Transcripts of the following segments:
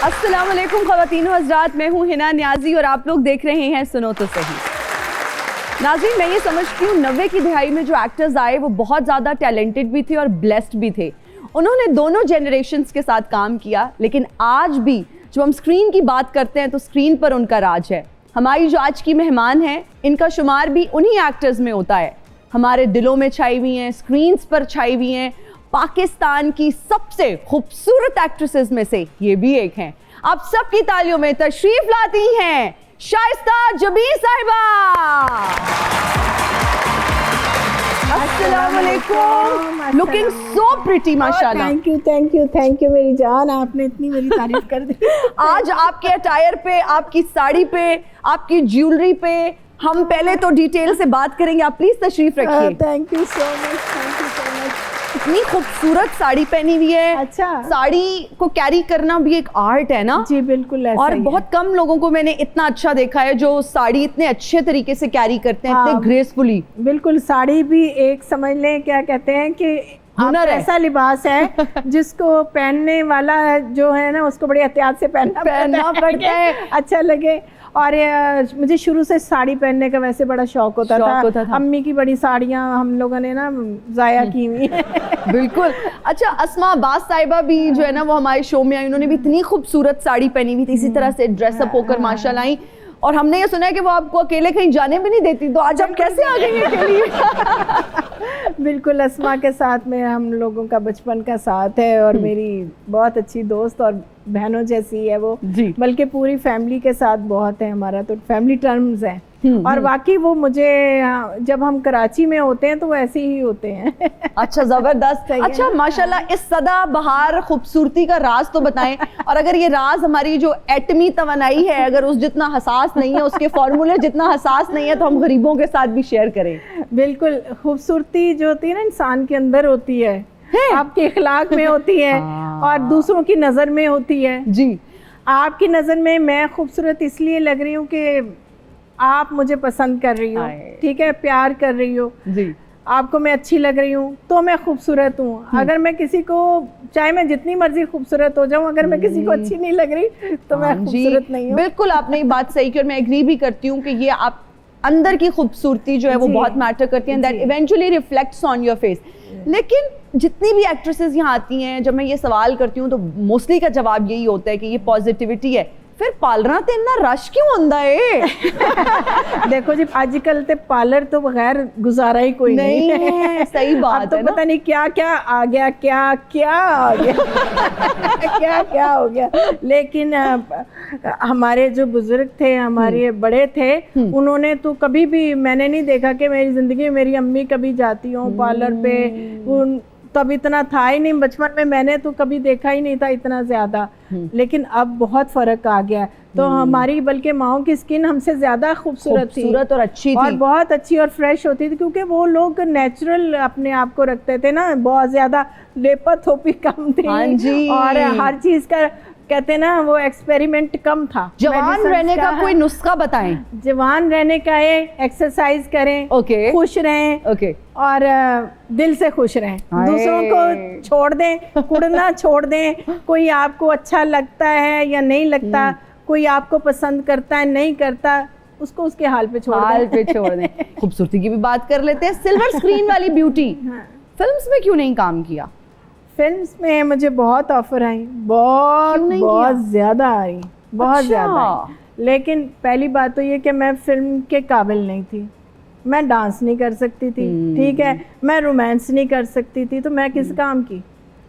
अस्सलाम वालेकुम ख़वातीन व हज़रात, मैं हूँ हिना न्याजी और आप लोग देख रहे हैं सुनो तो सही। नाज़रीन, मैं ये समझती हूँ 90 की दहाई में जो एक्टर्स आए वो बहुत ज़्यादा टैलेंटेड भी थे और ब्लेस्ड भी थे। उन्होंने दोनों जनरेशन्स के साथ काम किया, लेकिन आज भी जब हम स्क्रीन की बात करते हैं तो स्क्रीन पर उनका राज है। हमारी जो आज की मेहमान हैं, इनका शुमार भी उन्हीं एक्टर्स में होता है। हमारे दिलों में छाई हुई हैं, स्क्रीन्स पर छाई हुई हैं। पाकिस्तान की सबसे खूबसूरत एक्ट्रेसेस में से ये भी एक हैं। आप सबकी तालियों में तशरीफ लाती हैं शाइस्ता जबीर साहिबा। अस्सलाम वालेकुम, लुकिंग सो प्रिटी माशाल्लाह। थैंक यू मेरी जान, आपने इतनी मेरी तारीफ कर दी। आज आपके अटायर पे, आपकी साड़ी पे, आपकी ज्वेलरी पे हम पहले तो डिटेल से बात करेंगे। आप प्लीज तशरीफ रखिए। Thank you so much. इतनी खूबसूरत साड़ी पहनी हुई है। अच्छा, साड़ी को कैरी करना भी एक आर्ट है ना? जी बिल्कुल ऐसा और ही बहुत है। कम लोगों को मैंने इतना अच्छा देखा है जो साड़ी इतने अच्छे तरीके से कैरी करते हैं, इतने ग्रेसफुली। बिल्कुल, साड़ी भी एक समझ लें, क्या कहते हैं कि हुनर है। ऐसा लिबास है जिसको पहनने वाला जो है ना उसको बड़ी एहतियात से पहनना पड़ता है, अच्छा लगे। और मुझे शुरू से साड़ी पहनने का वैसे बड़ा शौक होता था। अम्मी की बड़ी साड़ियाँ हम लोगों ने ना ज़ाया की हुई है। बिल्कुल। अच्छा, अस्मा अब्बास साहिबा भी जो है ना वो हमारे शो में आई, उन्होंने भी इतनी खूबसूरत साड़ी पहनी हुई थी, इसी तरह से ड्रेसअप होकर माशाल्लाह आई। और हमने ये सुना है कि वो आपको अकेले कहीं जाने भी नहीं देती, तो आज आप कैसे आ गई अकेली? बिल्कुल, अस्मा के साथ में हम लोगों का बचपन का साथ है और मेरी बहुत अच्छी दोस्त और बहनों जैसी है वो, बल्कि पूरी फैमिली के साथ बहुत है हमारा, तो फैमिली टर्म्स है। और वाकई वो मुझे, जब हम कराची में होते हैं तो वो ऐसे ही होते हैं। अच्छा, जबरदस्त। अच्छा, माशाल्लाह, इस सदा बहार खूबसूरती का राज तो बताएं। और अगर ये राज हमारी जो एटमी तवनाई है, अगर उस जितना हसास नहीं है, उसके फॉर्मूले जितना हसास नहीं है, तो हम गरीबों के साथ भी शेयर करें। बिल्कुल, खूबसूरती जो होती है ना इंसान के अंदर होती है, आपके इखलाक में होती है और दूसरों की नज़र में होती है। जी, आपकी नज़र में मैं खूबसूरत इसलिए लग रही हूँ कि आप मुझे पसंद कर रही हो, ठीक है, प्यार कर रही हो जी, आपको मैं अच्छी लग रही हूँ तो मैं खूबसूरत हूँ। अगर मैं किसी को, चाहे मैं जितनी मर्जी खूबसूरत हो जाऊँ, अगर मैं किसी को अच्छी नहीं लग रही तो मैं खूबसूरत नहीं हूँ। बिल्कुल, आपने ये बात सही की और मैं एग्री भी करती हूँ कि ये आप अंदर की खूबसूरती जो है वो बहुत मैटर करती है, that eventually reflects on your face. लेकिन जितनी भी एक्ट्रेसेस यहाँ आती हैं, जब मैं ये सवाल करती हूँ तो मोस्टली का जवाब यही होता है कि ये पॉजिटिविटी है। फिर पार्लर ते इतना रश क्यों होंदा है? देखो जी, आजकल ते पार्लर तो बगैर गुजारा ही कोई नहीं है। सही बात अब तो है ना? पता नहीं क्या क्या आ गया, क्या क्या आ गया क्या क्या हो गया। लेकिन हमारे जो बुजुर्ग थे, हमारे बड़े थे, उन्होंने तो कभी भी, मैंने नहीं देखा कि मेरी जिंदगी में मेरी अम्मी कभी जाती हो पार्लर पे। तब इतना था ही नहीं, बचपन में मैंने तो कभी देखा ही नहीं था इतना ज्यादा। लेकिन अब बहुत फर्क आ गया। तो हमारी, बल्कि माओ की स्किन हमसे ज्यादा खूबसूरत थी और अच्छी थी, और बहुत अच्छी और फ्रेश होती थी, क्योंकि वो लोग नेचुरल अपने आप को रखते थे ना, बहुत ज्यादा लेपा थोपी कम थी। हाँ जी। और हर चीज का कहते ना वो एक्सपेरिमेंट कम था। जवान रहने का कोई नुस्खा बताएं। जवान रहने का है, एक्सरसाइज करें, खुश रहें, और दिल से खुश रहें, दूसरों को छोड़ दें, कुड़ना छोड़ दें। कोई आपको अच्छा लगता है या नहीं लगता, कोई आपको पसंद करता है नहीं करता, उसको उसके हाल पे छोड़ दें। खूबसूरती की भी बात कर लेते हैं। सिल्वर स्क्रीन वाली ब्यूटी, फिल्म्स में क्यों नहीं काम किया? फिल्म्स में मुझे बहुत ऑफर आई, बहुत ज़्यादा आई, बहुत ज़्यादा आई। लेकिन पहली बात तो ये कि मैं फिल्म के काबिल नहीं थी। मैं डांस नहीं कर सकती थी, ठीक है, मैं रोमांस नहीं कर सकती थी, तो मैं किस काम की?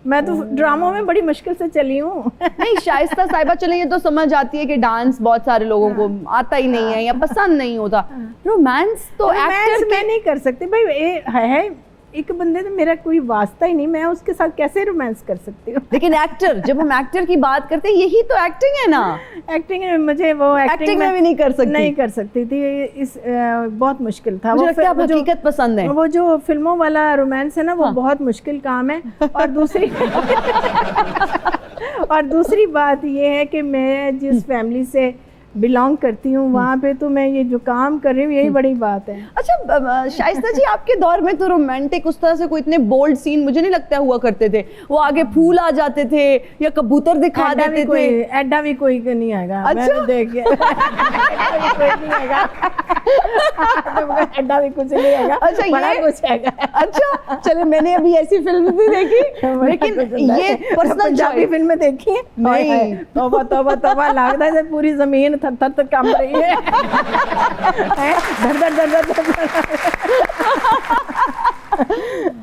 मैं तो ड्रामों में बड़ी मुश्किल से चली हूँ। नहीं, शाइस्ता साहिबा, चले ये तो समझ आती है कि डांस बहुत सारे लोगों को आता ही नहीं है या पसंद नहीं होता। रोमांस तो एक्टर मैं नहीं कर सकती भाई, है एक बंदे तो मेरा कोई वास्ता ही नहीं, मैं उसके साथ कैसे रोमांस कर सकती हूँ? लेकिन एक्टर, जब हम एक्टर की बात करते हैं, यही तो एक्टिंग है ना? एक्टिंग में मुझे वो एक्टिंग में भी नहीं कर सकती थी। बहुत मुश्किल था। मुझे लगता है हकीकत पसंद है। वो जो फिल्मों वाला रोमांस है ना, वो बहुत मुश्किल काम है। और दूसरी बात ये है कि मैं जिस फैमिली से बिलोंग करती हूँ, वहाँ पे तो मैं ये जो काम कर रही हूँ यही बड़ी बात है। अच्छा शाइस्ता जी, आपके दौर में तो रोमांटिक उस तरह से कोई इतने बोल्ड सीन मुझे नहीं लगता हुआ करते थे। वो आगे फूल आ जाते थे या कबूतर दिखा देते थे। एडा भी कोई नहीं आएगा। अच्छा? मैंने देख के कोई नहीं आएगा। एडा भी कुछ नहीं आएगा। अच्छा, बड़ा ये कुछ आएगा। अच्छा चलो, मैंने अभी ऐसी फिल्म भी देखी, लेकिन ये पर्सनल पंजाबी फिल्में देखी है? नहीं। तौबा तौबा तौबा, लगता है पूरी जमीन थर थर कांप रही है। धर धर धर धर।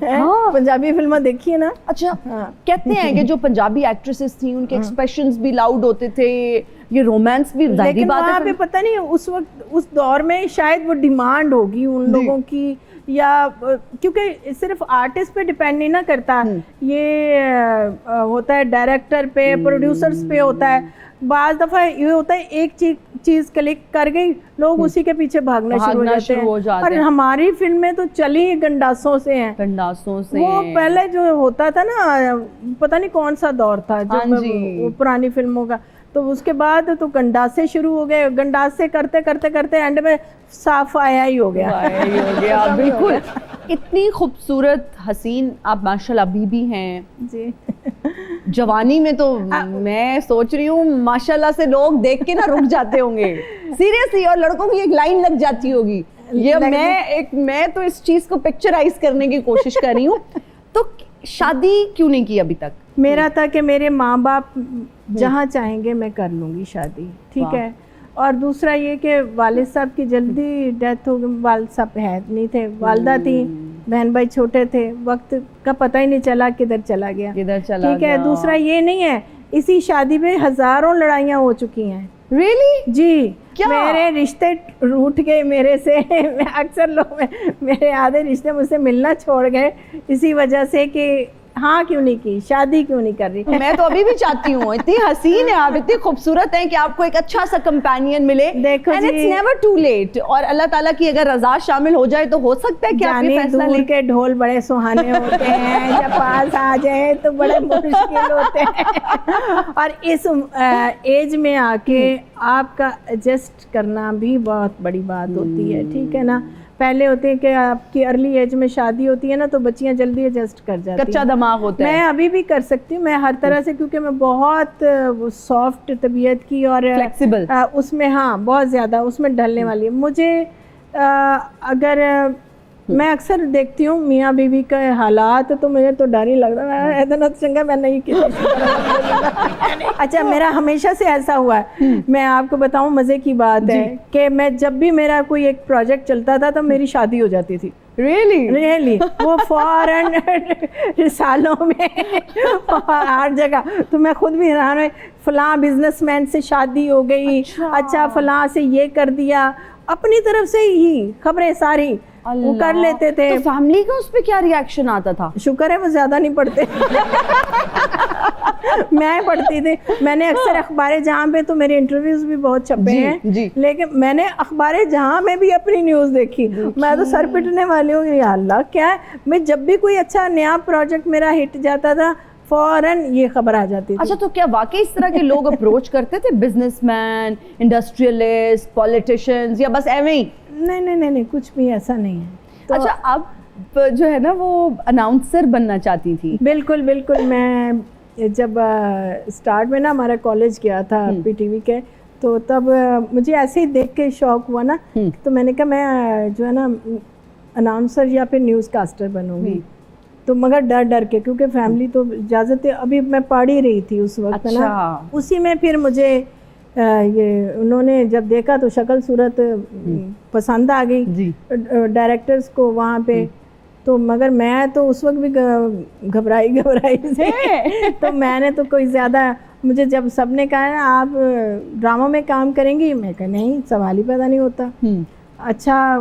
हाँ। पंजाबी फिल्में देखी है ना? अच्छा, हाँ। कहते हैं कि जो पंजाबी एक्ट्रेसेस थी उनके एक्सप्रेशंस भी लाउड होते थे, ये रोमांस भी जाहिर लेकिन बात वहाँ है पे पता नहीं उस वक्त उस दौर में शायद वो डिमांड होगी उन लोगों की, या क्योंकि सिर्फ आर्टिस्ट पे डिपेंड नहीं ना करता, ये होता है डायरेक्टर पे, प्रोड्यूसर्स पे होता है। बाज़ दफ़ा ये होता है एक चीज़ क्लिक कर गई, लोग उसी के पीछे भागना शुरू हो जाते हैं। और हमारी फिल्में तो चली गंडासों से हैं, गंडासों से। वो पहले जो होता था ना, पता नहीं कौन सा दौर था जब वो पुरानी फिल्मों का, तो उसके बाद तो गंडासे शुरू हो गए, गंडासे करते करते करते एंड में साफ आया ही हो गया। बिल्कुल। इतनी खूबसूरत हसीन आप माशाल्लाह अभी भी हैं जी। जवानी में तो मैं सोच रही हूँ माशाल्लाह से लोग देख के ना रुक जाते होंगे सीरियसली, और लड़कों की एक लाइन लग जाती होगी। ये मैं तो इस चीज को पिक्चराइज करने की कोशिश कर रही हूँ। तो शादी क्यों नहीं की अभी तक? मेरा था कि मेरे माँ बाप जहाँ चाहेंगे मैं कर लूँगी शादी, ठीक है। और दूसरा ये कि वालिद साहब की जल्दी डेथ हो गई, वालिद साहब है नहीं थे, वालदा थी, बहन भाई छोटे थे, वक्त का पता ही नहीं चला किधर चला गया, ठीक है। दूसरा ये नहीं है, इसी शादी में हज़ारों लड़ाइयाँ हो चुकी हैं। Really? जी। क्या? मेरे रिश्ते रूठ गए मेरे से। अक्सर लोग मेरे आधे रिश्ते मुझसे मिलना छोड़ गए इसी वजह से कि हाँ क्यों नहीं की शादी, क्यों नहीं कर रही। मैं तो अभी भी चाहती हूँ, इतनी हसीन है आप, इतनी खूबसूरत हैं कि आपको एक अच्छा सा कंपेनियन मिले। देखो And it's never too late। और अल्लाह ताला की अगर रज़ा शामिल हो जाए तो हो सकता है कि आप ये फैसला दूर लें। के ढोल बड़े सुहाने होते हैं, जब पास आ जाए तो बड़े मुश्किल होते हैं। और इस एज में आके आपका एडजस्ट करना भी बहुत बड़ी बात होती है, ठीक है ना। पहले होते हैं कि आपकी अर्ली एज में शादी होती है ना, तो बच्चियां जल्दी एडजस्ट कर जाती हैं, कच्चा दिमाग होता है। मैं अभी भी कर सकती हूँ, मैं हर तरह से, क्योंकि मैं बहुत सॉफ्ट तबीयत की और फ्लेक्सिबल उसमें, हाँ बहुत ज़्यादा उसमें ढलने वाली है। मुझे अगर मैं अक्सर देखती हूँ मियाँ बीवी के हालात, तो मुझे तो डर ही लगता है, इतना चंगा मैं नहीं किसी। अच्छा, मेरा हमेशा से ऐसा हुआ है। मैं आपको बताऊँ, मज़े की बात है कि मैं जब भी मेरा कोई एक प्रोजेक्ट चलता था तो मेरी शादी हो जाती थी। रियली वो फॉरेन सालों में हर जगह। तो मैं खुद भी हैरान हुई, फलां बिजनेसमैन से शादी हो गई, अच्छा फलां से ये कर दिया, अपनी तरफ से ही खबरें सारी वो कर लेते थे। तो फैमिली का उस पे क्या रिएक्शन आता था? शुक्र है वो ज्यादा नहीं पढ़ते। मैं पढ़ती थी, मैंने अक्सर अखबार जहां पे तो मेरे इंटरव्यूज भी बहुत छपे हैं, लेकिन मैंने अखबार जहां में भी अपनी न्यूज़ देखी। मैं तो सर पिटने वाली हूँ, या अल्लाह क्या है। मैं जब भी कोई अच्छा नया प्रोजेक्ट मेरा हिट जाता था, फौरन ये खबर आ जाती थी। अच्छा, तो क्या वाकई इस तरह के लोग अप्रोच करते थे, बिजनेसमैन, इंडस्ट्रियलिस्ट, पॉलिटिशियंस, या बस एवं ही? नहीं, कुछ भी ऐसा नहीं है। तो अच्छा, अब जो है ना वो अनाउंसर बनना चाहती थी? बिल्कुल। मैं जब स्टार्ट में ना हमारा कॉलेज गया था पीटीवी के, तो तब मुझे ऐसे ही देख के शौक हुआ ना, तो मैंने कहा मैं जो है ना अनाउंसर या फिर न्यूज़ कास्टर बनूंगी। तो मगर डर के, क्योंकि फैमिली तो इजाज़त, अभी मैं पढ़ ही रही थी उस वक्त ना, उसी में फिर मुझे ये उन्होंने जब देखा तो शक्ल सूरत पसंद आ गई डायरेक्टर्स को वहाँ पे। तो मगर मैं तो उस वक्त भी घबराई से। तो मैंने तो कोई ज़्यादा, मुझे जब सबने कहा ना आप ड्रामा में काम करेंगी, मैं कहा नहीं, सवाल ही पैदा नहीं होता। अच्छा,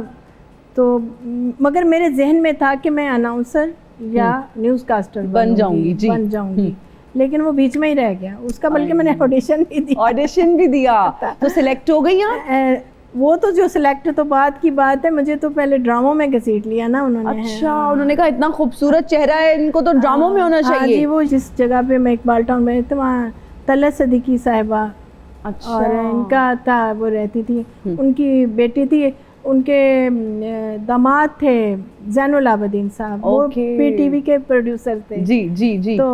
तो मगर मेरे जहन में था कि मैं अनाउंसर या न्यूज़ कास्टर बन जाऊंगी, लेकिन वो बीच में ही रह गया उसका। बल्कि मैंने ऑडिशन भी दिया तो सिलेक्ट हो गई। वो तो जो सिलेक्ट तो बात की बात है, मुझे तो पहले ड्रामों में घसीट लिया ना उन्होंने। अच्छा, उन्होंने कहा इतना खूबसूरत चेहरा है, इनको तो ड्रामों में होना चाहिए। जी, वो जिस जगह पे मैं इकबाल टाउन में तो वहाँ तलत सदीकी साहिबा अच्छा। और इनका था, वो रहती थी, उनकी बेटी थी, उनके दामाद थे जैनुल आबदीन साहब, वो पीटीवी के प्रोड्यूसर थे। जी जी जी। तो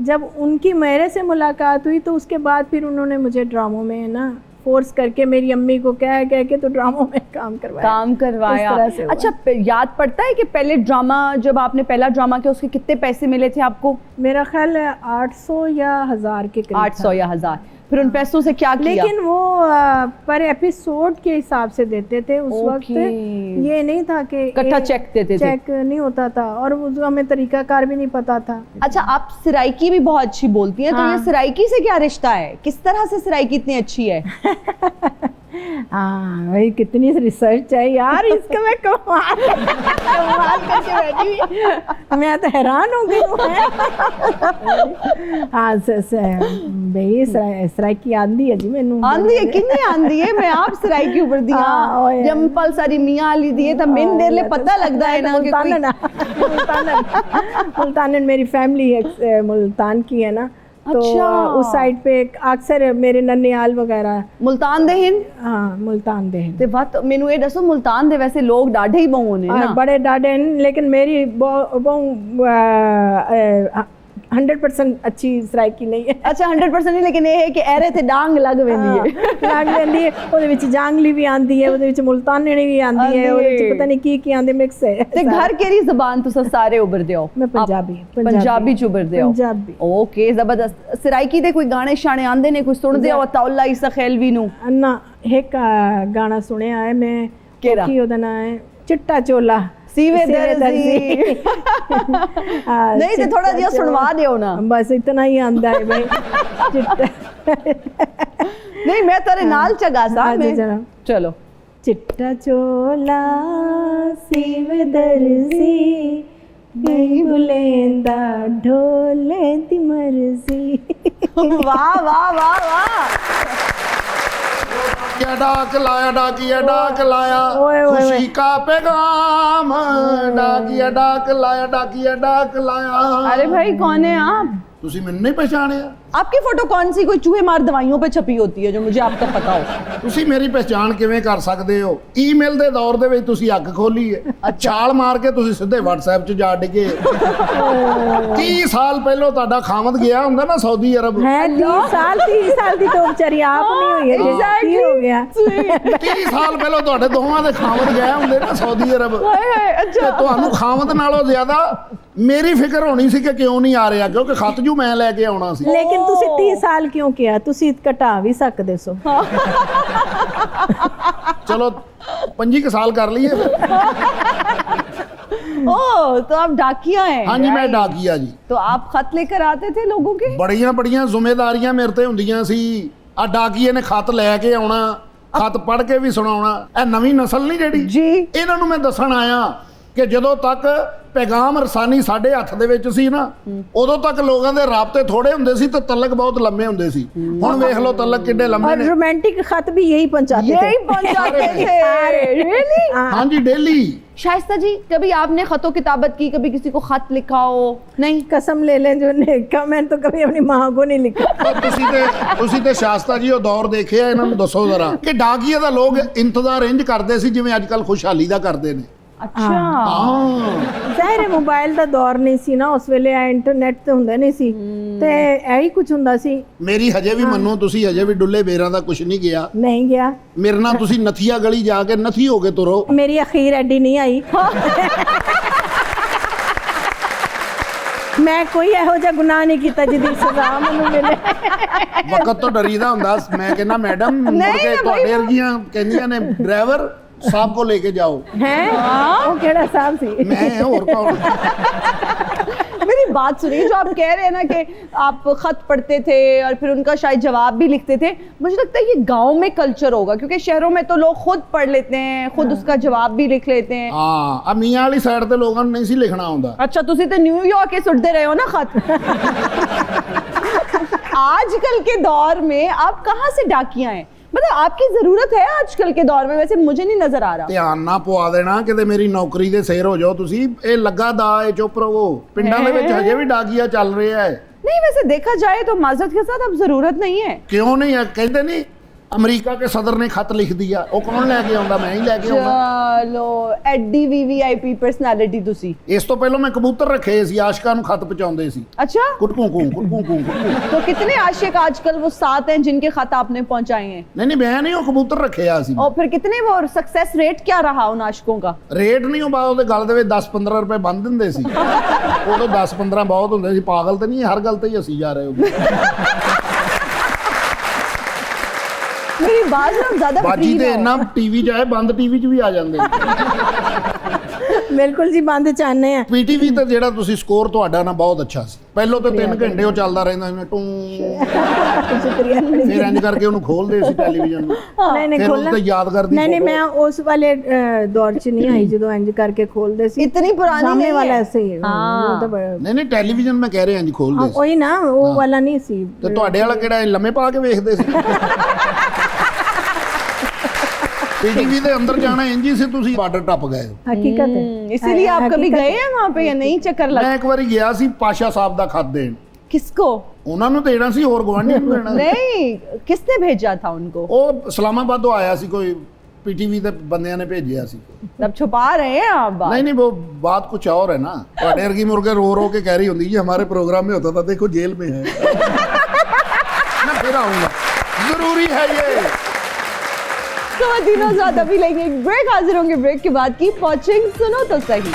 जब उनकी मेरे से मुलाकात हुई तो उसके बाद फिर उन्होंने मुझे ड्रामों में ना फोर्स करके, मेरी अम्मी को कह के तो ड्रामों में काम करवाया। इस तरह से अच्छा, याद पड़ता है कि पहले ड्रामा, जब आपने पहला ड्रामा किया, उसके कितने पैसे मिले थे आपको? मेरा ख्याल है 800 या 1000 के करीब। 800 या 1000। फिर उन पैसों से क्या किया? लेकिन वो पर एपिसोड के हिसाब से देते थे उस वक्त, ये नहीं था कि इकट्ठा चेक देते थे। चेक नहीं होता था, और हमें तरीकाकार भी नहीं पता था। अच्छा, आप सराइकी भी बहुत अच्छी बोलती हैं, तो ये सराइकी से क्या रिश्ता है? किस तरह से सराइकी इतनी अच्छी है? हाँ भाई, कितनी रिसर्च है यार, इसका मैं कमाल करके बैठी हुई, मैं तो हैरान हो गई हूँ। हाँ भाई, सराइकी आंदी है जी मैनू। आंदी है? किन्नी आंदी है? मैं आप सराइकी उपर दी हां, जंपल सारी मियां आली दी है, तो मैन देर ले पता लगदा है ना कि मुल्तान मेरी फैमिली है, मुल्तान की है ना। तो अच्छा। उस साइड पे अक्सर मेरे ननियाल वगैरह मुल्तान दे हिन। हाँ, मुल्तान दे ते बात मेनू ये दसो, मुल्तान दे वैसे लोग डाढ़े ही बहु ने ना? बड़े डाढ़े हैं, लेकिन मेरी 100% अच्छी सराइकी नहीं है। अच्छा, 100% नहीं, लेकिन ये है कि एरे ते डांग लग वेंदी है। लग वेंदी है, ओदे विच जांगली भी आंदी है, ओदे विच मुल्तानी भी आंदी है, ओदे विच पता नहीं की आंदे, मिक्स है। ते घर केरी ज़बान तुसा सारे उभरदे हो? मैं पंजाबी च उभरदे हो? पंजाबी। ओके, जबरदस्त। सराइकी दे कोई गाने शाने आंदे ने, कोई सुनदे हो? तौला ईसा खैलवी नु ना एक गाना सुनया है मैं, केरा की ओदा नाम है चिट्टा चोला सीवे दर्जी। नहीं तो थोड़ा जिया सुनवा दियो ना। बस इतना ही आंदा है भाई। नहीं, मैं तेरे नाल चगा सा में। चलो। चिट्टा चोला सीवे दर्जी, गई बुलेंदा ढोले दी मर्जी। वाह वाह वाह वाह। डाक लाया, डाकिया डाक लाया, खुशी का पैगाम, डाकिया डाक लाया, डाकिया डाक लाया। अरे भाई, कौन है आप? तुसी मैंने नहीं पहचानिया? आपकी फोटो कौन सी कोई चूहे मार दवाइयों पे छपी होती है जो मुझे आप तक पता हो? तुसी मेरी पहचान किवें कर सकते हो? ईमेल दे दौर दे विच तुसी अग खोली है, छाल मार के तुसी सीधे WhatsApp च जा डिगे। 30 साल पहले तुहाडा खामद गया हुंदा ना सऊदी अरब है। 30 साल दी तो बेचारी आप नहीं हुई है, की हो गया? 30 साल पहले तुहाडे दोवां दे खामद गए हुंदे ना सऊदी अरब। अच्छा, ਤੁਹਾਨੂੰ ਖਾਮਦ ਨਾਲੋਂ ਜ਼ਿਆਦਾ मेरी फिक्र होनी सी कि क्यों नहीं आ रहा, क्योंकि खत जू मैं लैके आना सी। लेकिन तुसी 30 साल क्यों किया? तुसी घटा भी सकदे सो। चलो 25 साल कर लिए। ओ, तो आप डाकिया हैं? हाँ जी, मैं डाकिया जी। तो आप खत लेकर आते थे लोगों के? बड़ियां बड़ियां जिम्मेदारियां मेरे ते हुंदियां सी। आ डाकिए ने खत लैके आउणा, खत पढ़ के भी सुनाउणा। ए नवीं नस्ल नहीं जेड़ी जी, इन्हां नूं मैं दस्सण आया कि जदों तक पैगाम रसानी साडे हत्थ दे विच सी ना, उदों तक लोगों दे राबते थोड़े हुंदे सी ते तलक बहुत लंबे हुंदे सी। हुण वेख लो तलक किड्डे लंबे ने। और रोमांटिक खत भी यही पहुंचाते थे। Really? हाँ जी, डेली। शाइस्ता जी, कभी आपने खतो किताबत की, कभी किसी को खत लिखा हो? नहीं? कसम ले लें जो लिखा, मैंने तो कभी अपनी माँ को नहीं लिखा। तुसी ते शास्ता जी वो दौर देखे है, इन्हां नूं दसो जरा कि डाकिया दा लोग इंतजार इंज करदे सी जिवें अजकल खुशहाली दा करदे ने। अच्छा। ज़ाहिर है मोबाइल दा दौर नहीं सी ना उस वेले, इंटरनेट ते हुंदा नहीं सी, ते यही कुछ हुंदा सी। मेरी हजे भी मन्नो, तुसी हजे भी डुल्ले बेरां दा कुछ नहीं गया? नहीं गया। मेरे नाल तुसी नथिया गली जाके नथी हो के तुरो। मेरी अखीर एडी नहीं आई। मैं कोई ਇਹੋ ਜਿਹਾ ਗੁਨਾਹ ਨਹੀਂ ਕੀਤਾ ਜਿਹਦੀ ਸਜ਼ਾ ਮੈਨੂੰ ਮਿਲੇ। ਵਕਤ ਤੋਂ ਡਰੀਦਾ ਹੁੰਦਾ। ਮੈਂ ਕਹਿੰਦਾ ਮੈਡਮ ਮੁੜ ਕੇ ਤੁਹਾਡੇ ਵਰਗੀਆਂ ਕਹਿੰਦੀਆਂ ਨੇ ਡਰਾਈਵਰ साहब को लेके जाओ। हैं? वो केड़ा साहब सी? मैं और कौन? मेरी बात सुनिए, जो आप कह रहे हैं ना कि आप खत पढ़ते थे और फिर उनका शायद जवाब भी लिखते थे, मुझे लगता है ये गांव में कल्चर होगा, क्योंकि शहरों में तो लोग खुद पढ़ लेते हैं, खुद उसका जवाब भी लिख लेते हैं। हाँ, अब मियां वाली साइड ते लोगों ने नहीं सी लिखना होता। अच्छा, तुसी तो न्यूयॉर्क के सुटते रहे हो ना खत। आजकल के दौर में आप कहाँ से डाकिया हैं? मतलब आपकी जरूरत है आजकल के दौर में? वैसे मुझे नहीं नजर आ रहा। ध्यान ना पवा देना कि मेरी नौकरी दे सिर हो जाओ तुसी। ए लगा दा, ए चुप रहो। पिंडां दे विच हजे भी डाकिया चल रहा है। नहीं वैसे देखा जाए तो माजरत के साथ अब जरूरत नहीं है। क्यों नहीं है? कहते नहीं अमेरिका के सदर ने खत लिख दिया, वो कौन लेके आਉਂਦਾ? मैं ही लेके आਉਂਦਾ। चलो एडी वीवीआईपी पर्सनालिटी तुसी। ਇਸ ਤੋਂ ਪਹਿਲਾਂ ਮੈਂ ਕਬੂਤਰ ਰੱਖੇ ਸੀ, ਆਸ਼ਕਾਂ ਨੂੰ ਖਤ ਪਹੁੰਚਾਉਂਦੇ ਸੀ। अच्छा ਕੁਟਕੂ ਕੂ ਕੁਟਕੂ ਕੂ। तो कितने आशिक आजकल वो साथ हैं जिनके खत आपने पहुंचाए हैं? नहीं मैं नहीं, ਉਹ ਕਬੂਤਰ ਰੱਖਿਆ ਸੀ। और फिर कितने वो सक्सेस रेट क्या रहा उन आशिकों का? ਰੇਟ ਨਹੀਂ, ਉਹ ਬਾਅਦ ਉਹਦੇ ਗੱਲ ਦੇ ਵਿੱਚ 10-15 ਰੁਪਏ ਬੰਨ ਦਿੰਦੇ ਸੀ। ਉਦੋਂ 10-15 ਬਹੁਤ ਹੁੰਦੇ ਸੀ। ਪਾਗਲ ਤੇ ਨਹੀਂ, ਹਰ ਗੱਲ ਤੇ ਹੀ ਹੱਸੀ ਜਾ ਰਹੇ ਹੋ। मेरी बात ना ज्यादा ਬਾਜੀ free ਤੇ ना हो। ਇੰਨਾ ਟੀਵੀ ਚ ਆਏ, ਬੰਦ ਟੀਵੀ ਚ ਵੀ ਆ ਜਾਂਦੇ। बिल्कुल जी बंद चाहने हैं। ਪੀਟੀਵੀ ਤੇ ਜਿਹੜਾ ਤੁਸੀਂ ਸਕੋਰ ਤੁਹਾਡਾ ਨਾ ਬਹੁਤ ਅੱਛਾ ਸੀ। ਪਹਿਲੋਂ ਤੇ 3 ਘੰਟੇ ਉਹ ਚੱਲਦਾ ਰਹਿੰਦਾ ਸੀ ਟੂ, शुक्रिया। ਫਿਰ ਇੰਜ ਕਰਕੇ ਉਹਨੂੰ ਖੋਲਦੇ ਸੀ ਟੈਲੀਵਿਜ਼ਨ ਨੂੰ। नहीं नहीं ਫਿਰ खोलना ਉਹ ਤੇ ਯਾਦ ਕਰਦੀ नहीं नहीं photo। मैं उस वाले दौर च नहीं आई जो इंज करके खोलते सी। इतनी पुरानी सामने नहीं वाला है। ऐसे ही हाँ। वो तो बड़ा- ਨਹੀਂ ਨਹੀਂ ਟੈਲੀਵਿਜ਼ਨ ਮੈਂ ਕਹਿ ਰਿਹਾ ਇੰਜ ਖੋਲਦੇ ਸੀ। वही ना वो वाला नहीं सी। ਤੇ ਤੁਹਾਡੇ ਵਾਲਾ ਕਿਹੜਾ ਲੰਮੇ ਪਾ ਕੇ ਵੇਖਦੇ ਸੀ? ਪੀਟੀਵੀ ਦੇ ਅੰਦਰ ਜਾਣਾ ਇੰਜ ਹੀ ਸੀ, ਤੁਸੀਂ ਬਾਰਡਰ ਟੱਪ ਗਏ ਹੋ। हकीकत है। इसीलिए आप कभी हकीकत गए हैं वहां पे या नहीं? चक्कर लग ਮੈਂ ਇੱਕ ਵਾਰੀ ਗਿਆ ਸੀ ਪਾਸ਼ਾ ਸਾਹਿਬ ਦਾ ਖਤ ਦੇਣ। किसको? ਉਹਨਾਂ ਨੂੰ ਦੇਣਾ ਸੀ, ਹੋਰ ਗਵਾਂਢੀ ਨੂੰ ਦੇਣਾ ਸੀ। नहीं किसने भेजा था उनको? ਉਹ ਇਸਲਾਮਾਬਾਦੋਂ ਆਇਆ ਸੀ, ਕੋਈ पीटीवी ਦੇ ਬੰਦਿਆਂ ਨੇ ਭੇਜਿਆ ਸੀ। तब छुपा रहे हैं आप बात। नहीं नहीं वो बात कुछ और है ना। ਤੁਹਾਡੇ ਵਰਗੀ ਮੁਰਗੇ रो रो के कह रही होंगी जी हमारे प्रोग्राम में होता था, देखो जेल में है। मैं फिर आऊंगा, जरूरी है ये। तो तीनों साथ अभी लेंगे एक ब्रेक, हाजिर होंगे ब्रेक के बाद। कीप वॉचिंग सुनो तो सही।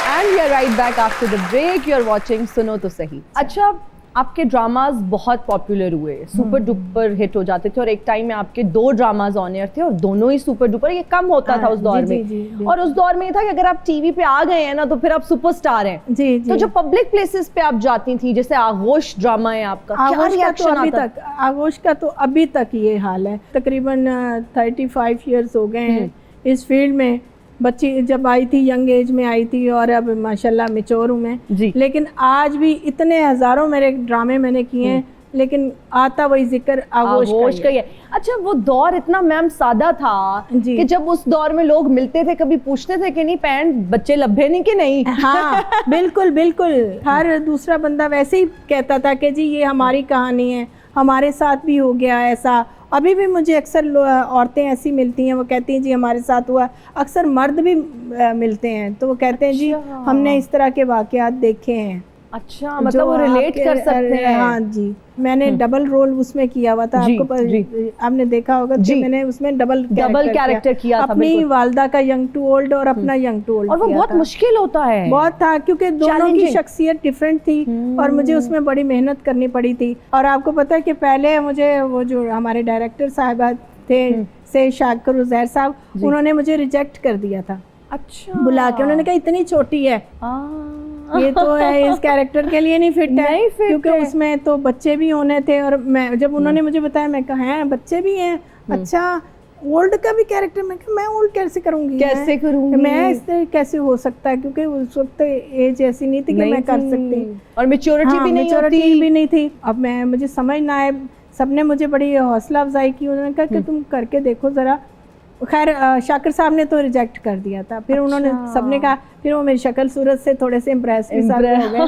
And we are right back after the break. You are watching सुनो तो सही। अच्छा, आपके ड्रामाज बहुत पॉपुलर हुए, सुपर डुपर हिट हो जाते थे, और एक टाइम में आपके 2 ड्रामाज ऑन एयर थे और दोनों ही सुपर डुपर। ये कम होता था उस दौर जी, में। जी। और उस दौर में ये था कि अगर आप टीवी पे आ गए हैं ना तो फिर आप सुपरस्टार हैं। जी जी। तो जो पब्लिक प्लेसेस पे आप जाती थी, जैसे आगोश ड्रामा है आपका, क्या आगोश का तो रिएक्शन अभी आता? तक आगोश का तो अभी तक ये हाल है। तकरीबन 35 इयर्स हो गए हैं इस फील्ड में। बच्ची जब आई थी, यंग एज में आई थी, और अब माशाल्लाह मैच्योर हूँ मैं। जी। लेकिन आज भी इतने हजारों मेरे ड्रामे मैंने किए हैं, लेकिन आता वही जिक्र आगोश का ही है। अच्छा, वो दौर इतना मैम सादा था जी। कि जब उस दौर में लोग मिलते थे, कभी पूछते थे कि नहीं पैन बच्चे लभे नहीं कि नहीं? हाँ बिल्कुल बिल्कुल। हर दूसरा बंदा वैसे ही कहता था कि जी ये हमारी कहानी है, हमारे साथ भी हो गया ऐसा। अभी भी मुझे अक्सर औरतें ऐसी मिलती हैं, वो कहती हैं जी हमारे साथ हुआ। अक्सर मर्द भी मिलते हैं तो वो कहते हैं जी हमने इस तरह के वाकयात देखे हैं। अच्छा, मतलब वो रिलेट कर सकते हैं। हाँ जी। मैंने डबल रोल उसमें किया हुआ था। जी, आपको आपने देखा होगा कि मैंने उसमें डबल कैरेक्टर किया था। अपनी वालदा का यंग टू ओल्ड और अपना यंग टू ओल्ड। और वो बहुत मुश्किल होता है। बहुत था, क्योंकि दोनों की शख्सियत डिफरेंट थी और मुझे उसमें बड़ी मेहनत करनी पड़ी थी। और आपको पता है कि पहले मुझे वो जो हमारे डायरेक्टर साहिबा थे से शाकिर उजैर साहब, उन्होंने मुझे रिजेक्ट कर दिया था। अच्छा। बुला के उन्होंने कहा इतनी छोटी है, ये तो है इस कैरेक्टर के लिए नहीं फिट है। नहीं fit क्योंकि है। उसमें तो बच्चे भी होने थे। और मैं जब उन्होंने मुझे बताया, मैं कहा हैं बच्चे भी हैं, अच्छा ओल्ड का भी कैरेक्टर। मैं कहा मैं ओल्ड कैसे करूंगी, कैसे करूंगी? मैं इस तरह कैसे हो सकता है, क्योंकि उस वक्त एज ऐसी नहीं थी कि मैं कर सकती, और मैच्योरिटी भी नहीं maturity होती। भी नहीं थी। अब मैं मुझे समझ ना आए, सबने मुझे बड़ी हौसला अफजाई की। उन्होंने कहा कि तुम करके देखो ज़रा। खैर शाकिर साहब ने तो रिजेक्ट कर दिया था। फिर उन्होंने सबने कहा, फिर वो मेरी शक्ल सूरत से थोड़े से इम्प्रेस भी सारे हो गए।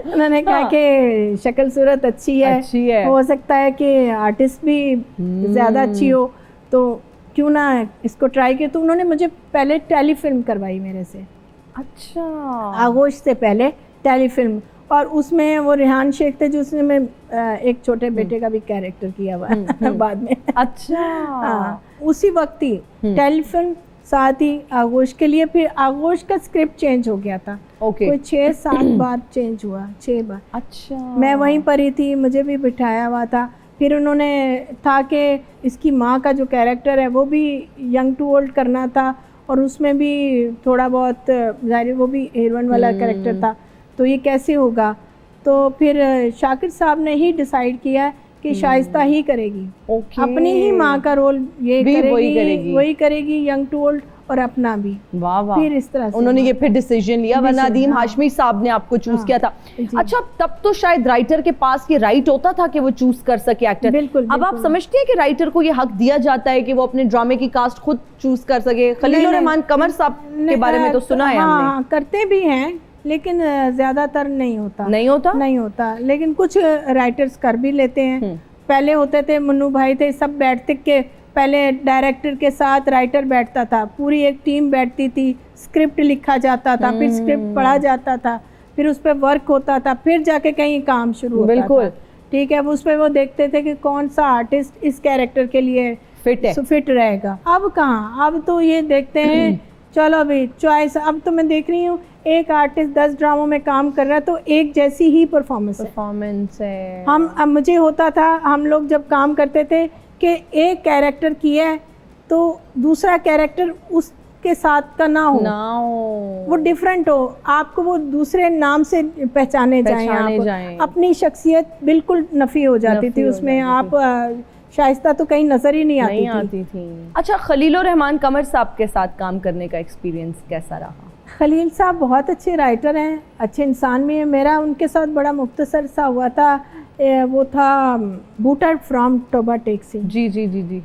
उन्होंने कहा कि शक्ल सूरत अच्छी है, हो सकता है कि आर्टिस्ट भी ज़्यादा अच्छी हो, तो क्यों ना इसको ट्राई किया। तो उन्होंने मुझे पहले टेलीफिल्म करवाई मेरे से। अच्छा। आगोश से पहले टेलीफिल्म, और उसमें वो रेहान शेख थे, जो उसने मैं एक छोटे बेटे का भी कैरेक्टर किया हुआ बाद में। अच्छा। हाँ, उसी वक्त ही टेलीफिल्म, साथ ही आगोश के लिए। फिर आगोश का स्क्रिप्ट चेंज हो गया था। ओके। कोई 6-7 बार चेंज हुआ, 6 बार। अच्छा। मैं वहीं पर ही थी, मुझे भी बिठाया हुआ था। फिर उन्होंने था कि इसकी माँ का जो कैरेक्टर है वो भी यंग टू ओल्ड करना था, और उसमें भी थोड़ा बहुत ज़ाहिर वो भी हीरोइन वाला कैरेक्टर था, तो ये कैसे होगा। तो फिर शाकिर साहब ने ही डिसाइड किया कि शाइस्ता ही करेगी। अपनी ही माँ का रोल ये करेगी, वही करेगी यंग टू ओल्ड, और अपना भी। वाह वाह। फिर इस तरह से उन्होंने ये फिर डिसीजन लिया, वरना नदीम हाशमी साहब ने आपको चूज किया था। अच्छा, तब तो शायद राइटर के पास ये राइट होता था कि वो चूज कर सके एक्टर। बिल्कुल। अब आप समझते हैं कि राइटर को ये हक दिया जाता है कि वो अपने ड्रामे की कास्ट खुद चूज कर सके? खलील रहमान कमर साहब के बारे में तो सुना है हमने। हाँ, करते भी हैं, लेकिन ज़्यादातर नहीं होता। नहीं होता? नहीं होता, लेकिन कुछ राइटर्स कर भी लेते हैं। पहले होते थे, मन्नू भाई थे, सब बैठते के पहले डायरेक्टर के साथ राइटर बैठता था, पूरी एक टीम बैठती थी, स्क्रिप्ट लिखा जाता था, फिर स्क्रिप्ट पढ़ा जाता था, फिर उस पर वर्क होता था, फिर जाके कहीं काम शुरू होता बिल्कुल। था। ठीक है, उस पर वो देखते थे कि कौन सा आर्टिस्ट इस कैरेक्टर के लिए फिट रहेगा। अब कहाँ, अब तो ये देखते हैं चलो अभी चॉइस। अब तो मैं देख रही हूँ एक आर्टिस्ट 10 ड्रामों में काम कर रहा है तो एक जैसी ही परफॉर्मेंस है। अब मुझे होता था, हम लोग जब काम करते थे कि एक कैरेक्टर किया है तो दूसरा कैरेक्टर उसके साथ का ना हो, वो डिफरेंट हो, आपको वो दूसरे नाम से पहचाने जाएं। अपनी शख्सियत बिल्कुल नफी हो जाती थी उसमें। आप शाइस्ता तो कहीं नजर ही नहीं आती थी। अच्छा, खलीलुर रहमान कमर साहब के साथ काम करने का एक्सपीरियंस कैसा रहा? खलील साहब बहुत अच्छे राइटर हैं, अच्छे इंसान भी हैं। मेरा उनके साथ बड़ा मुख्तसर सा हुआ था, वो था बूटर फ्रॉम टोबा टेक से। जी।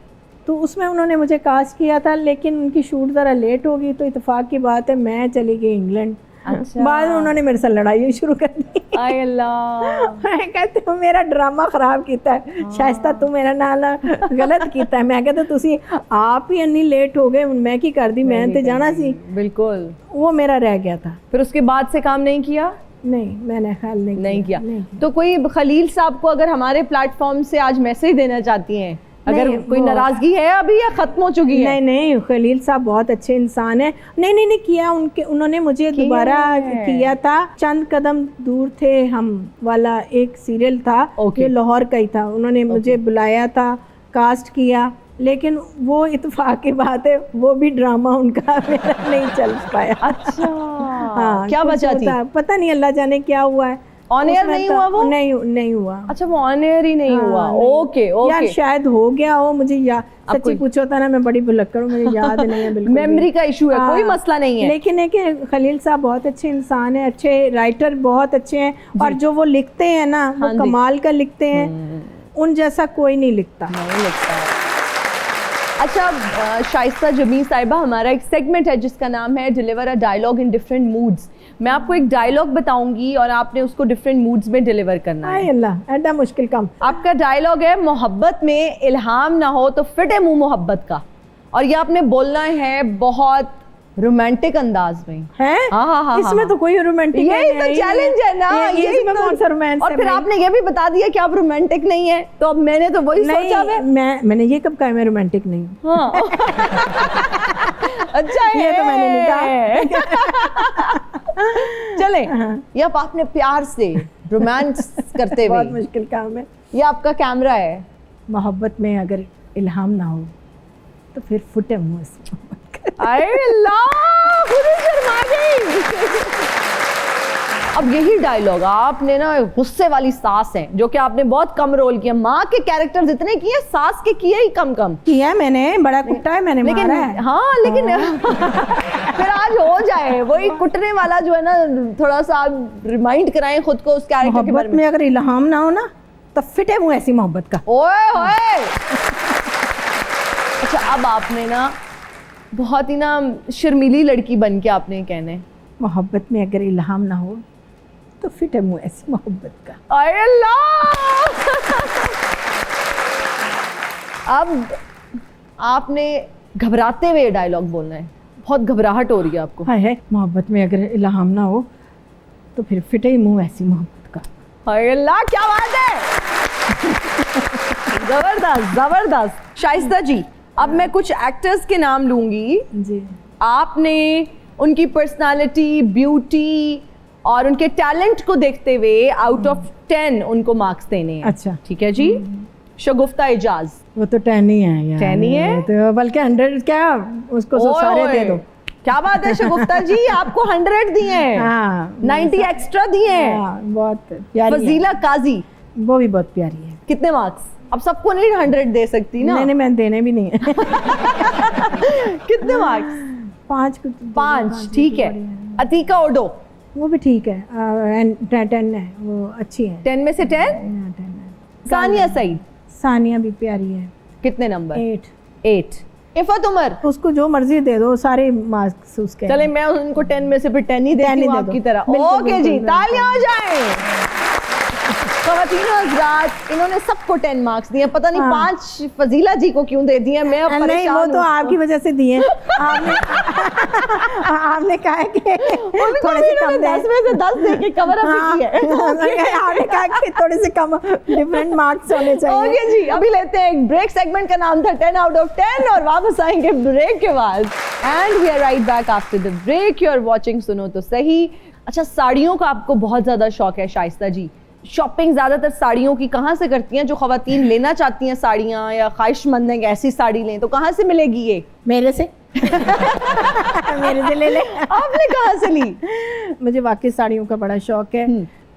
तो उसमें उन्होंने मुझे कास्ट किया था, लेकिन उनकी शूट ज़रा लेट हो गई, तो इत्तेफाक की बात है मैं चली गई इंग्लैंड। अच्छा। बाद में उन्होंने मेरे साथ लड़ाई शुरू कर दी। आय अल्लाह। मैं कहती हूँ मेरा ड्रामा खराब किया है शाइस्ता, तू मेरा नाल गलत किया है। मैं कहता तुसी आप ही अन्नी लेट हो गए, मैं की कर दी, मैं तो जाना सी। बिल्कुल, वो मेरा रह गया था। फिर उसके बाद से काम नहीं किया? नहीं, मैंने ख्याल नहीं किया। तो कोई खलील साहब को अगर हमारे प्लेटफॉर्म से आज मैसेज देना चाहती हैं, अगर कोई नाराजगी है अभी या खत्म हो चुकी है? नहीं, खलील साहब बहुत अच्छे इंसान है। नहीं किया, उन्होंने मुझे दोबारा किया था। चंद कदम दूर थे हम वाला एक सीरियल था, ये लाहौर का ही था। उन्होंने मुझे बुलाया था, कास्ट किया, लेकिन वो इत्तेफाक की बात है वो भी ड्रामा उनका मेरा नहीं चल पाया। अच्छा। हाँ, क्या वजह थी? पता नहीं, अल्लाह जाने क्या हुआ है। ऑन एयर नहीं हुआ वो? नहीं हुआ। अच्छा, वो ऑन एयर ही नहीं हुआ। ओके। यार शायद हो गया हो, मुझे सच्ची पूछो था ना, मैं बड़ी भुलक्कड़ हूँ, मुझे याद नहीं है बिल्कुल। मेमोरी का इशू है, कोई मसला नहीं है। लेकिन है कि खलील साहब बहुत अच्छे इंसान है, अच्छे राइटर बहुत अच्छे हैं, और जो वो लिखते हैं ना वो कमाल का लिखते हैं, उन जैसा कोई नहीं लिखता। अच्छा, शाइस्ता जमील साहिबा, हमारा एक सेगमेंट है जिसका नाम है deliver a dialogue in different moods. मैं आपको एक डायलॉग बताऊंगी और आपने उसको डिफरेंट मूड्स में डिलीवर करना है। अल्लाह, ऐसा मुश्किल काम। आपका डायलॉग है, मोहब्बत में इल्हाम ना हो तो फिटे मुंह मोहब्बत का, और ये आपने बोलना है बहुत रोमांटिक अंदाज में है। हाँ, इसमें तो कोई रोमांटिक यही तो चैलेंज है ना, यही तो कौन सा रोमांस है। और फिर आपने ये भी बता दिया कि आप रोमांटिक नहीं है, तो अब मैंने तो वही सोचा है। मैंने ये कब कहा मैं रोमांटिक नहीं हूँ? हाँ। अच्छा है, ये तो मैंने नहीं कहा। चले, ये अब आपने प्यार से रोमांस करते हुए, बहुत मुश्किल काम है। ये आपका कैमरा है। मोहब्बत में अगर इल्हाम ना हो तो फिर फुटे मुंह से। अब यही डायलॉग आपने ना, गुस्से वाली सास है जो कि आपने बहुत कम रोल किया, माँ के कैरेक्टर्स इतने किए, सास के किए ही कम किया। मैंने बड़ा कुटा है, मैंने लेकिन मारा है। हाँ, लेकिन फिर आज हो जाए वही कुटने वाला जो है ना, थोड़ा सा आप रिमाइंड कराएं खुद को उस कैरेक्टर के बारे में। अगर इल्हाम ना हो ना तो फिटे मुंह ऐसी मोहब्बत का। ओए अच्छा, अब आपने ना बहुत ही ना शर्मीली लड़की बन के आपने कहना है, मोहब्बत में अगर इल्हाम ना हो तो फिटे मुंह ऐसी मोहब्बत का। आय अल्लाह। अब आपने घबराते हुए डायलॉग बोलना है, बहुत घबराहट हो रही है आपको। है, मोहब्बत में अगर इल्हाम ना हो तो फिर फिटे ही मुंह ऐसी मोहब्बत का। आय अल्लाह, क्या बात है। जबरदस्त। शाइस्ता जी, अब मैं कुछ एक्टर्स के नाम लूंगी जी। आपने उनकी पर्सनालिटी, ब्यूटी और उनके टैलेंट को देखते हुए आउट ऑफ 10 उनको मार्क्स देने हैं। अच्छा, ठीक है जी। शगुफ्ता एजाज, वो तो 10 ही है यार। 10 ही है तो, बल्कि 100 क्या, उसको तो सारे दे दो। क्या बात है शगुफ्ता जी, आपको 100 दिए हैं। हाँ, 90 एक्स्ट्रा दिए हैं। बहुत प्यारी। फजीला काजी, वो भी बहुत प्यारी है। कितने मार्क्स? अब सबको नहीं 100 दे सकती ना। नहीं, मैं देने भी नहीं है। कितने मार्क्स? 5। ठीक है। अतीका ओडो, वो भी ठीक है, 10 है, वो अच्छी है। 10 में से 10? 10 है। सानिया सईद, सानिया भी प्यारी है। कितने नंबर? 8। इफ़त उमर। उसको जो मर्जी दे दो, सारे मार्क्स उसके। चले मैं उनको 10 में से फिर 10 ही देती हूँ आपकी तरह। बिल्कुल, ओके जी, बिल्कुल, तालियां हो जाएं। ख़वातीनो हज़रात, इन्होंने सबको 10 मार्क्स दिए, पता नहीं 5 फजीला जी को क्यों दे दिए। मैं अब नहीं, परेशान वो तो हूँ। आपकी वजह से दिए। आपने कहा कि थोड़े से कम 10 में से 10 दे के कवर अप किया है। आपने कहा कि थोड़े से कम डिफरेंट मार्क्स होने चाहिए। ओके जी, अभी लेते हैं एक ब्रेक। सेगमेंट का नाम था 10 आउट ऑफ 10 और वापस आएंगे ब्रेक के बाद। And we are right back after the break. You are watching सुनो तो सही। अच्छा, साड़ियों का आपको बहुत ज्यादा शौक है शाइस्ता जी। शॉपिंग ज्यादातर साड़ियों की कहाँ से करती हैं? जो खवातीन लेना चाहती हैं साड़ियाँ या ख्वाहिशमंद हैं कि ऐसी साड़ी लें, तो कहाँ से मिलेगी ये? मेरे से मेरे से ले ले। आपने कहाँ से ली? मुझे वाकई साड़ियों का बड़ा शौक है,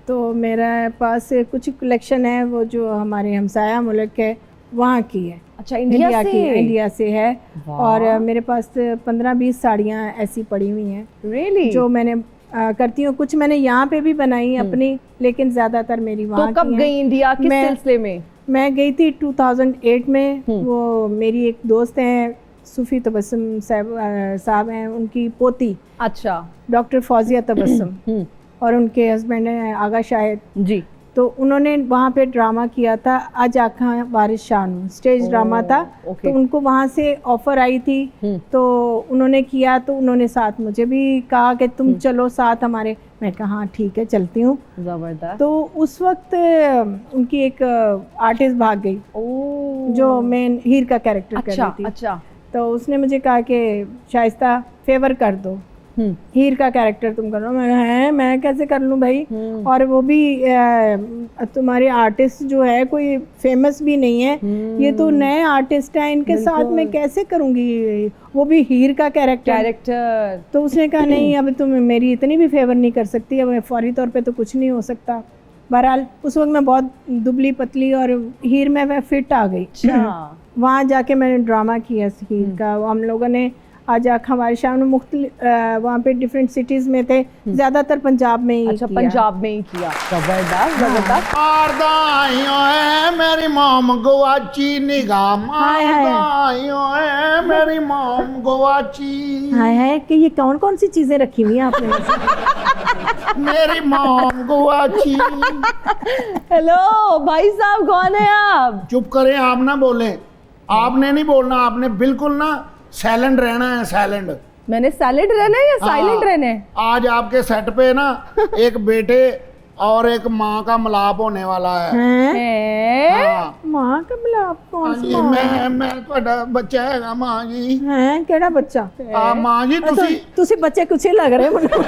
तो मेरे पास कुछ कलेक्शन है, वो जो हमारे हमसाया मुल्क है वहाँ की है। अच्छा, इंडिया से? इंडिया से है। और मेरे पास 15-20 साड़ियाँ ऐसी पड़ी हुई हैं Really? जो मैंने करती हूँ। कुछ मैंने यहाँ पे भी बनाई अपनी, लेकिन ज़्यादातर मेरी वहाँ तो कब गई इंडिया, किस सिलसिले में? मैं गई थी 2008 में। वो मेरी एक दोस्त हैं सूफी तबस्सुम साहब हैं, उनकी पोती अच्छा, डॉक्टर फौजिया तबस्सुम, और उनके हस्बैंड हैं आगा शाहिद जी। तो उन्होंने वहाँ पे ड्रामा किया था, आज आँखा वारिस शानू, स्टेज ड्रामा था। तो उनको वहाँ से ऑफर आई थी, तो उन्होंने किया। तो उन्होंने साथ मुझे भी कहा कि तुम चलो साथ हमारे। मैं कहा हाँ ठीक है चलती हूँ। जबरदस्त। तो उस वक्त उनकी एक आर्टिस्ट भाग गई जो मेन हीर का कैरेक्टर कर रही थी। अच्छा। तो उसने मुझे कहा कि शाइस्ता फेवर कर दो, हीर का कैरेक्टर तुम करो। मैं कैसे कर लूँ भाई? और वो भी तुम्हारे आर्टिस्ट जो है कोई फेमस भी नहीं है, ये तो नए आर्टिस्ट हैं, इनके साथ मैं कैसे करूँगी, वो भी हीर का कैरेक्टर। तो उसने कहा नहीं, अब तुम मेरी इतनी भी फेवर नहीं कर सकती, अब फौरी तौर पे तो कुछ नहीं हो सकता। बहरहाल उस वक्त मैं बहुत दुबली पतली और हीर में मैं फिट आ गई। वहाँ जाके मैंने ड्रामा किया हीर का। हम लोगों ने आज हमारे शाम में वहाँ पे डिफरेंट सिटीज में थे, ज्यादातर पंजाब में ही। अच्छा, पंजाब में ही किया। जबरदस्त जबरदस्त। मेरी मोम गवाची निगाह, मेरी मोम गवाची। हाय हाय, कि ये कौन कौन सी चीजें रखी हुई हैं आपने? मेरी मोम गवाची। हेलो भाई साहब, कौन है आप? चुप करें, आप ना बोलें। आपने नहीं बोलना, आपने बिल्कुल ना साइलेंट रहना है। साइलेंट। मैंने सैलेड रहना है या साइलेंट रहना है? आज आपके सेट पे ना एक बेटे और एक माँ का मिलाप होने वाला है। हाँ। माँ का मिलाप? कौन सी माँ? मैं ਤੁਹਾਡਾ ਬੱਚਾ ਹੈਗਾ ਮਾਂ ਜੀ। हैं केड़ा बच्चा? ਆ ਮਾਂ ਜੀ ਤੁਸੀਂ ਬੱਚੇ कुछ ही लग रहे ਮੈਨੂੰ।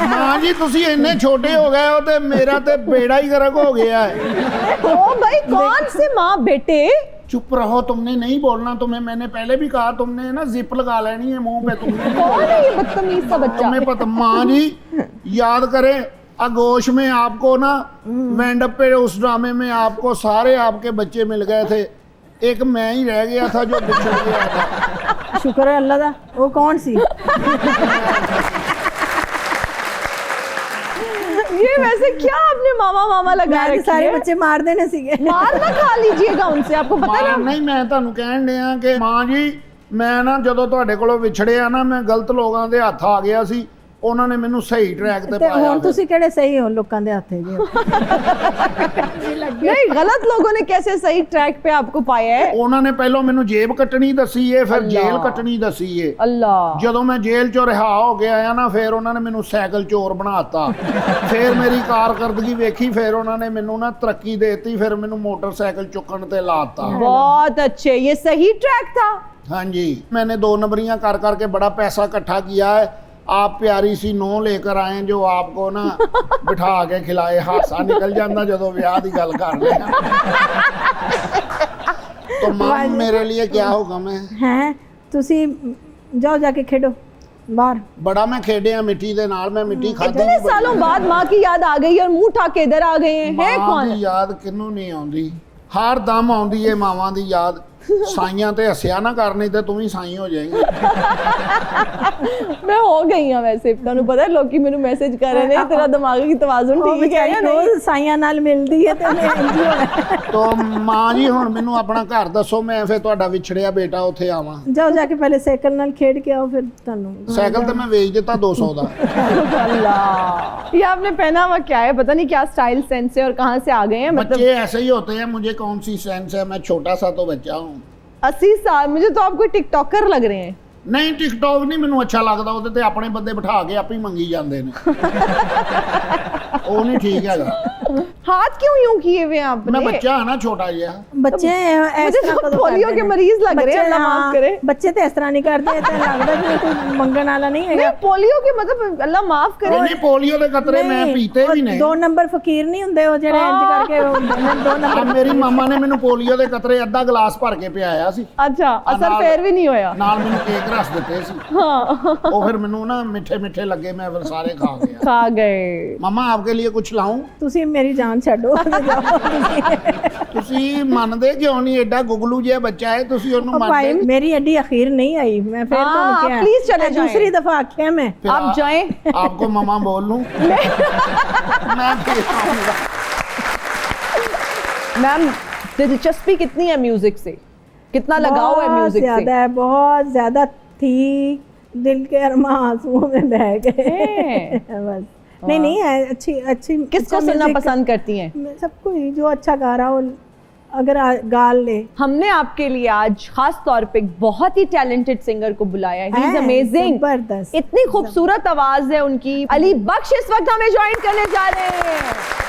ਮਾਂ ਜੀ ਤੁਸੀਂ ਇੰਨੇ ਛੋਟੇ ਹੋ ਗਏ ਹੋ ਤੇ ਮੇਰਾ ਤੇ ਬੇੜਾ ਹੀ ਗਰਕ हो गया है। ओ भाई, कौन से माँ बेटे? चुप रहो, तुमने नहीं बोलना। तुम्हें मैंने पहले भी कहा, तुमने ना जिप लगा लेनी है मुंह पे। तुमने कौन है ये बदतमीज सा बच्चा? तुम्हें पता? माँ जी याद करें, आगोश में आपको ना वेंडअप पे उस ड्रामे में आपको सारे आपके बच्चे मिल गए थे, एक मैं ही रह गया था जो बिछड़ गया था। शुक्र है अल्लाह दा। वो कौन सी? ये वैसे क्या आपने मामा मामा लगा रखी है? सारे बच्चे मार देने सीगे। मार ना खा लीजिएगा उनसे, आपको पता है ना। नहीं, मैं ਤੁਹਾਨੂੰ ਕਹਿਣ ਡਿਆ ਕਿ ਮਾਂ ਜੀ, ਮੈਂ ਨਾ ਜਦੋਂ ਤੁਹਾਡੇ ਕੋਲੋਂ ਵਿਛੜਿਆ ਨਾ, ਮੈਂ ਗਲਤ ਲੋਕਾਂ ਦੇ ਹੱਥ ਆ ਗਿਆ ਸੀ। ਉਹਨਾਂ ਨੇ ਮੈਨੂੰ ਸਹੀ ਟਰੈਕ ਤੇ ਪਾਇਆ। ਹੁਣ ਤੁਸੀਂ ਕਿਹੜੇ ਸਹੀ ਹੋ ਲੋਕਾਂ ਦੇ ਹੱਥੇ ਜੀ? नहीं, गलत लोगों ने कैसे सही ट्रैक पे आपको पाया है? ਉਹਨਾਂ ਨੇ ਪਹਿਲਾਂ ਮੈਨੂੰ ਜੇਬ ਕੱਟਣੀ ਦੱਸੀ ਏ, ਫਿਰ ਜੇਲ੍ਹ ਕੱਟਣੀ ਦੱਸੀ ਏ। अल्लाह। ਜਦੋਂ ਮੈਂ ਜੇਲ੍ਹ ਚੋਂ ਰਿਹਾ ਹੋ ਗਿਆ ਆ ਨਾ, ਫਿਰ ਉਹਨਾਂ ਨੇ ਮੈਨੂੰ ਸਾਈਕਲ ਚੋਰ ਬਣਾਤਾ। ਫਿਰ ਮੇਰੀ ਕਾਰਕਰਦਗੀ ਵੇਖੀ, ਫਿਰ ਉਹਨਾਂ ਨੇ ਮੈਨੂੰ ਨਾ ਤਰੱਕੀ ਦੇਤੀ, ਫਿਰ ਮੈਨੂੰ ਮੋਟਰਸਾਈਕਲ ਚੁੱਕਣ ਤੇ ਲਾਤਾ। बहुत अच्छे, ये सही ट्रैक था। हाँ जी, मैंने 2 नंबरियां कर करके बड़ा पैसा इकट्ठा किया है। आप प्यारी सी नौ लेकर आए जो आपको ना बिठा के खिलाए। हासा निकल जाता जो ब्याह की गल कर रहे हैं। तो मां मेरे लिए क्या हुक्म है? तुसी जाओ जाके खेडो बाहर। बड़ा मैं खेडे मिट्टी दे नाल, मैं मिट्टी खाधी। इतने सालों बाद माँ की याद आ गई और मुंह उठा के इधर आ गए हैं। मां कौन दी याद किन्नू नहीं आउंदी? हर दम आउंदी है मावां दी याद। ਸਾਈਆਂ ਤੇ ਹੱਸਿਆ ਨਾ ਕਰਨੀ ਤੇ ਤੂੰ ਵੀ ਸਾਈ ਹੋ ਜਾਏਂਗੀ। मैं हो गई हाँ वैसे ਤੁਹਾਨੂੰ ਪਤਾ ਲੋਕੀ ਮੈਨੂੰ ਮੈਸੇਜ ਕਰ ਰਹੇ ਨੇ ਤੇਰਾ ਦਿਮਾਗੀ ਤਵਾਜ਼ੁਨ ਉਹ ਠੀਕ ਹੈ ਵਿਚਾਰੀ ਜਾਂ ਨਹੀਂ ਰੋਜ਼ ਸਾਈਆਂ ਨਾਲ ਮਿਲਦੀ ਹੈ ਤੇ ਮੈਂ ਇੰਝ ਹੀ ਹੋਣਾ। ਤੋ ਮਾਂ ਜੀ ਹੁਣ ਮੈਨੂੰ ਆਪਣਾ ਘਰ ਦੱਸੋ, ਮੈਂ ਫਿਰ ਤੁਹਾਡਾ ਵਿਛੜਿਆ ਬੇਟਾ ਉੱਥੇ ਆਵਾਂ। ਜਾਓ ਜਾ ਕੇ ਪਹਿਲੇ ਸਾਈਕਲ ਨਾਲ ਖੇਡ ਕੇ आओ फिर ਤੁਹਾਨੂੰ ਸਾਈਕਲ ਤੇ ਮੈਂ ਵੇਚ ਦਿੱਤਾ 200 ਦਾ। अल्लाह ये आपने पहना हुआ क्या है पता नहीं क्या स्टाइल सेंस है और कहाँ से आ गए हैं मतलब बच्चे ऐसे ही होते हैं, मुझे कौन सी सेंस है, मैं छोटा सा तो बच्चा हूँ। 80 साल मुझे तो आप कोई टिकटॉकर लग रहे हैं। ਨਹੀਂ ਟਿਕਟੌਕ ਨਹੀਂ ਮੈਨੂੰ ਅੱਛਾ ਲੱਗਦਾ, ਉਹਦੇ ਤੇ ਆਪਣੇ ਬੰਦੇ ਬਿਠਾ ਕੇ ਆਪੇ ਹੀ ਮੰਗੀ ਜਾਂਦੇ ਨੇ। ਉਹ ਨਹੀਂ ਠੀਕ ਹੈਗਾ। हाथ क्यों यूं किए हुए हैं आपने? मैं बच्चा है ना छोटा जिहा। ਬੱਚੇ मुझे तो पोलियो के मरीज लग रहे हैं अल्लाह माफ करे। ਬੱਚੇ ਤੇ ਇਸ ਤਰ੍ਹਾਂ ਨਹੀਂ ਕਰਦੇ ਤੇ ਲੱਗਦਾ ਕਿ ਕੋਈ ਮੰਗਣ ਵਾਲਾ ਨਹੀਂ ਹੈਗਾ। नहीं पोलियो के मतलब अल्लाह माफ करे। ਨਹੀਂ ਪੋਲੀਓ ਦੇ ਕਤਰੇ ਮੈਂ ਪੀਤੇ ਵੀ ਨੇ। 2 ਨੰਬਰ ਫਕੀਰ ਨਹੀਂ ਹੁੰਦੇ ਉਹ ਜਿਹੜੇ ਇੰਜ ਕਰਕੇ 2 ਆ ਨੰਬਰ। ਮੇਰੀ ਮਾਮਾ ਨੇ ਮੈਨੂੰ ਪੋਲੀਓ ਦੇ ਕਤਰੇ ਅੱਧਾ ਗਲਾਸ ਭਰ ਕੇ ਪਿਆਇਆ ਸੀ। अच्छा असर ਨਾਲ- फिर भी नहीं होया। ਨਾਲ ਮੈਨੂੰ ਕੇਕ ਰਸ ਦਿੱਤੇ ਸੀ। हाँ ਉਹ ਫਿਰ ਮੈਨੂੰ ਨਾ ਮਿੱਠੇ ਮਿੱਠੇ ਲੱਗੇ, ਮੈਂ ਫਿਰ ਸਾਰੇ ਖਾ ਗਿਆ। खा गए। ਮਾਮਾ ਆਪਕੇ ਲਈ ਕੁਝ ਲਾऊं? ਤੁਸੀਂ ਮੇਰੀ ਜਾਨ ਛੱਡੋ। ਤੁਸੀਂ ਮੰਨਦੇ ਕਿਉਂ ਨਹੀਂ? ਐਡਾ ਗੁਗਲੂ ਜਿਹਾ ਬੱਚਾ ਹੈ, ਤੁਸੀਂ ਉਹਨੂੰ ਭਾਈ ਮੰਨਦੇ? ਮੇਰੀ ਐਡੀ ਅਖੀਰ नहीं आई, मैं फिर हाँ, तो क्या please चले जाएं। दूसरी दफा आख्या मैं फिर आप जाएं। आपको मामा बोल लूं? मैं फिर आऊंगा। मैम दिलचस्पी कितनी है म्यूजिक से, कितना लगाव है म्यूजिक से? ज्यादा है, बहुत ज्यादा थी, दिल के अरमा आंसुओं में बह गए। बस नहीं नहीं है, अच्छी अच्छी। किसको अच्छा सुनना music- पसंद करती हैं? मैं सबको ही, जो अच्छा गा रहा हो अगर गा ले। हमने आपके लिए आज खास तौर पे एक बहुत ही टैलेंटेड सिंगर को बुलाया है। ही इज है, अमेजिंग, जबरदस्त। इतनी खूबसूरत आवाज है उनकी। अली बख्श इस वक्त हमें ज्वाइन करने जा रहे हैं।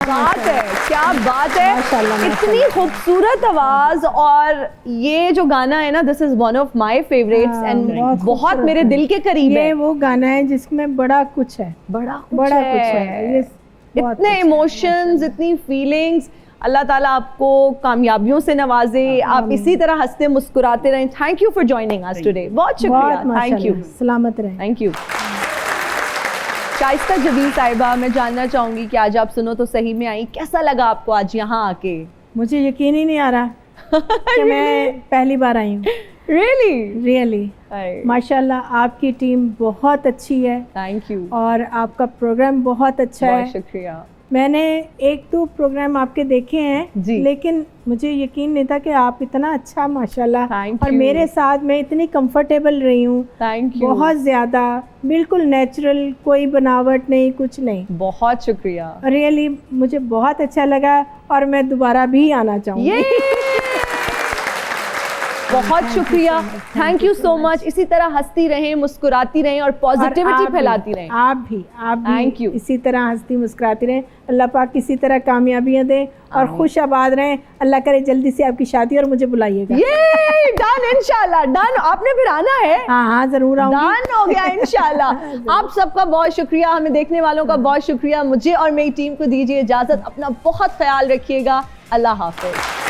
बात है, क्या बात है। माशाल्लाह, इतनी खूबसूरत आवाज और ये जो गाना है ना, this is one of my favourites and बहुत खूबसूरत मेरे है। दिल के करीब है। ये वो गाना है जिसमें बड़ा कुछ है, बड़ा बड़ा कुछ है। ये बहुत इतने कुछ है। इमोशंस, इतनी फीलिंग्स। अल्लाह ताला आपको कामयाबियों से नवाजे, आप इसी तरह हंसते मुस्कुराते रहें। Thank you for joining us today, बहुत शुक्रिया, थैंक यू, सलामत रहें। Thank you. शाइस्ता जबील साहिबा, मैं जानना चाहूंगी कि आज आप सुनो तो सही में आई, कैसा लगा आपको आज यहाँ आके? मुझे यकीन ही नहीं आ रहा कि मैं पहली बार आई हूँ। रियली माशाल्लाह, आपकी टीम बहुत अच्छी है। Thank you. और आपका प्रोग्राम बहुत अच्छा है। बहुत शुक्रिया। मैंने 1-2 प्रोग्राम आपके देखे हैं जी। लेकिन मुझे यकीन नहीं था कि आप इतना अच्छा माशाल्लाह, Thank और you. मेरे साथ मैं इतनी कंफर्टेबल रही हूँ। Thank you. बहुत ज़्यादा, बिल्कुल नेचुरल, कोई बनावट नहीं, कुछ नहीं। बहुत शुक्रिया। रियली मुझे बहुत अच्छा लगा और मैं दोबारा भी आना चाहूँगी। बहुत शुक्रिया, थैंक यू सो मच। इसी तरह हंसती रहें, मुस्कुराती रहें और पॉजिटिविटी फैलाती रहें। आप भी Thank you. इसी तरह हंसती मुस्कुराती रहें। अल्लाह पाक इसी तरह कामयाबियां दें और खुश आबाद रहें। अल्लाह करे जल्दी से आपकी शादी और मुझे बुलाइएगा। ये डन, इंशाल्लाह डन। आपने फिर आना है? हाँ जरूर आऊंगी। डन हो गया इंशाल्लाह। आप सबका बहुत शुक्रिया, हमें देखने वालों का बहुत शुक्रिया। मुझे और मेरी टीम को दीजिए इजाजत, अपना बहुत ख्याल रखिएगा। अल्लाह हाफिज।